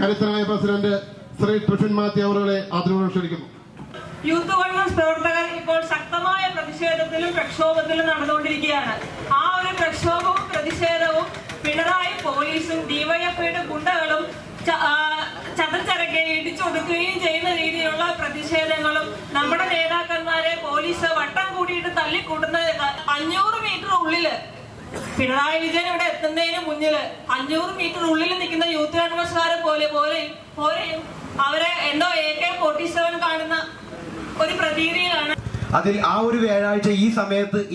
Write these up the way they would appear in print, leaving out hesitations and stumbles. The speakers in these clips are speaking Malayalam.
കരുത്തനായ പ്രസിഡന്റ് ശ്രീ ട്രിഫിൻ മാത്യു അവരെ ആദരവോടെ ക്ഷണിക്കുന്നു. യൂത്ത് കോൺഗ്രസ് പ്രവർത്തകർ ഇപ്പോൾ ശക്തമായ പ്രതിഷേധത്തിലും പ്രക്ഷോഭത്തിലും നടന്നുകൊണ്ടിരിക്കുകയാണ്. ആ ഒരു പ്രക്ഷോഭവും പ്രതിഷേധവും പിണറായി പോലീസും ഡിവൈഎഫ്ഐയുടെ ഗുണ്ടകളും ചതച്ചരക്കെ ഇടിച്ചൊതുക്കുകയും ചെയ്യുന്ന രീതിയിലുള്ള പ്രതിഷേധങ്ങളും നമ്മുടെ നേതാക്കന്മാരെ പോലീസ് വട്ടം കൂടിയിട്ട് തല്ലിക്കൂട്ടുന്ന 500 മീറ്റർ ഉള്ളില് പിണറായി വിജയൻ ഇവിടെ എത്തുന്നതിന് മുന്നില് 500 മീറ്റർ ഉള്ളിൽ നിൽക്കുന്ന യൂത്ത് കോൺഗ്രസ്സുകാരെ പോലെയും അവരെ എന്തോ AK-47 കാണുന്ന ഒരു പ്രതീതിയിലാണ്. അതിൽ ആ ഒരു വ്യാഴാഴ്ച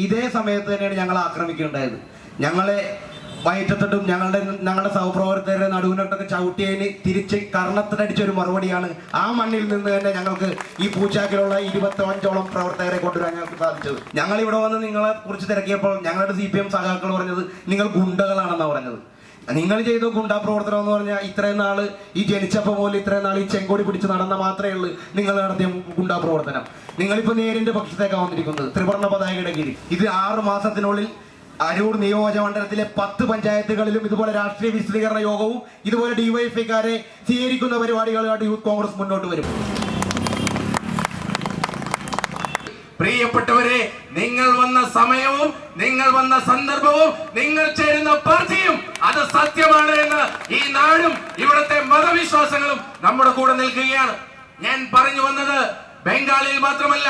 ഇതേ സമയത്ത് തന്നെയാണ് ഞങ്ങൾ ആക്രമിക്കേണ്ടത്. ഞങ്ങളെ വയറ്റത്തിട്ടും ഞങ്ങളുടെ സഹപ്രവർത്തകരുടെ നടുവിനൊട്ടൊക്കെ ചവിട്ടിയതിന് തിരിച്ച് കർണത്തിനടിച്ച ഒരു മറുപടിയാണ് ആ മണ്ണിൽ നിന്ന് തന്നെ ഞങ്ങൾക്ക് ഈ പൂച്ചാക്കിലുള്ള 25ഓളം പ്രവർത്തകരെ കൊണ്ടുവരാൻ ഞങ്ങൾക്ക് സാധിച്ചത്. ഞങ്ങൾ ഇവിടെ വന്ന് നിങ്ങളെ കുറിച്ച് തിരക്കിയപ്പോൾ ഞങ്ങളുടെ CPM സഖാക്കൾ പറഞ്ഞത് നിങ്ങൾ ഗുണ്ടകളാണെന്നാണ് പറഞ്ഞത്. നിങ്ങൾ ചെയ്ത ഗുണ്ടാ പ്രവർത്തനം എന്ന് പറഞ്ഞാൽ ഇത്രയും നാള് ഈ ജനിച്ചപ്പോൾ പോലെ ഇത്രയും നാൾ ഈ ചെങ്കോടി പിടിച്ച് നടന്ന മാത്രമേ ഉള്ളൂ നിങ്ങൾ നടത്തിയ ഗുണ്ടാ പ്രവർത്തനം. നിങ്ങളിപ്പോ നേരിന്റെ പക്ഷത്തേക്കാണ് വന്നിരിക്കുന്നത്, ത്രിവർണ്ണ പതാകയുടെ കീഴിൽ. ഇത് 6 മാസത്തിനുള്ളിൽ അരൂർ നിയോജകമണ്ഡലത്തിലെ 10 പഞ്ചായത്തുകളിലും ഇതുപോലെ രാഷ്ട്രീയ വിശദീകരണ യോഗവും ഇതുപോലെ ഡിവൈഎഫ്ഐക്കാരെ സ്വീകരിക്കുന്ന പരിപാടികളായിട്ട് യൂത്ത് കോൺഗ്രസ് മുന്നോട്ട് വരും. പ്രിയപ്പെട്ടവരെ, നിങ്ങൾ വന്ന സമയവും നിങ്ങൾ വന്ന സന്ദർഭവും നിങ്ങൾ ചേരുന്ന പാർട്ടിയും അത് സത്യമാണ് എന്ന് ഈ നാടും ഇവിടുത്തെ മതവിശ്വാസങ്ങളും നമ്മുടെ കൂടെ നിൽക്കുകയാണ്. ഞാൻ പറഞ്ഞു വന്നത് ബംഗാളിൽ മാത്രമല്ല,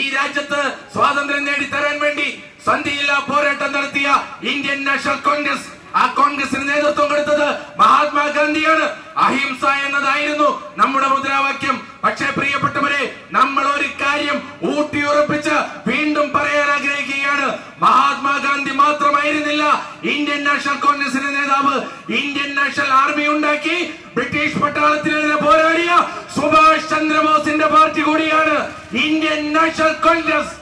ഈ രാജ്യത്ത് സ്വാതന്ത്ര്യം നേടിത്തരാൻ വേണ്ടി സന്ധിയില്ലാ പോരാട്ടം നടത്തിയ ഇന്ത്യൻ നാഷണൽ കോൺഗ്രസ്, ആ കോൺഗ്രസിന് നേതൃത്വം കൊടുത്തത് മഹാത്മാഗാന്ധിയാണ്. അഹിംസ എന്നതായിരുന്നു നമ്മുടെ മുദ്രാവാക്യം. പക്ഷേ പ്രിയപ്പെട്ടവരെ, നമ്മൾ ഒരു കാര്യം ഊട്ടിയുറപ്പിച്ച് വീണ്ടും പറയാൻ ആഗ്രഹിക്കുകയാണ്. മഹാത്മാഗാന്ധി മാത്രമായിരുന്നില്ല ഇന്ത്യൻ നാഷണൽ കോൺഗ്രസിന്റെ നേതാവ്. ഇന്ത്യൻ നാഷണൽ ആർമി ഉണ്ടാക്കി ബ്രിട്ടീഷ് പട്ടാളത്തിനെതിരെ പോരാടിയ സുഭാഷ് ചന്ദ്രബോസിന്റെ പാർട്ടി കൂടിയാണ് ഇന്ത്യൻ നാഷണൽ കോൺഗ്രസ്.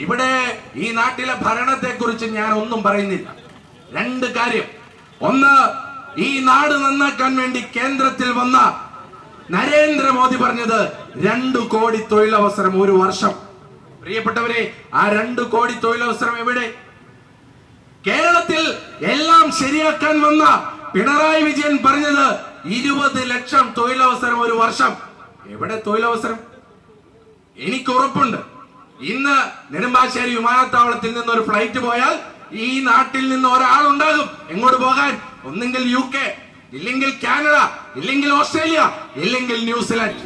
ഇവിടെ ഈ നാട്ടിലെ ഭരണത്തെ കുറിച്ച് ഞാൻ ഒന്നും പറയുന്നില്ല. 2 കാര്യം. ഒന്ന്, ഈ നാട് നന്നാക്കാൻ വേണ്ടി കേന്ദ്രത്തിൽ വന്ന നരേന്ദ്രമോദി പറഞ്ഞത് 2 കോടി തൊഴിലവസരം ഒരു വർഷം. പ്രിയപ്പെട്ടവരെ, ആ 2 കോടി തൊഴിലവസരം എവിടെ? കേരളത്തിൽ എല്ലാം ശരിയാക്കാൻ വന്ന പിണറായി വിജയൻ പറഞ്ഞത് 20 ലക്ഷം തൊഴിലവസരം ഒരു വർഷം. എവിടെ തൊഴിലവസരം? എനിക്ക് ഉറപ്പുണ്ട്, ഇന്ന് നെടുമ്പാശ്ശേരി വിമാനത്താവളത്തിൽ നിന്ന് ഒരു ഫ്ലൈറ്റ് പോയാൽ ഈ നാട്ടിൽ നിന്ന് ഒരാളുണ്ടാകും എങ്ങോട്ട് പോകാൻ. ഒന്നെങ്കിൽ UK, ഇല്ലെങ്കിൽ കാനഡ, ഇല്ലെങ്കിൽ ഓസ്ട്രേലിയ, ഇല്ലെങ്കിൽ ന്യൂസിലാൻഡ്.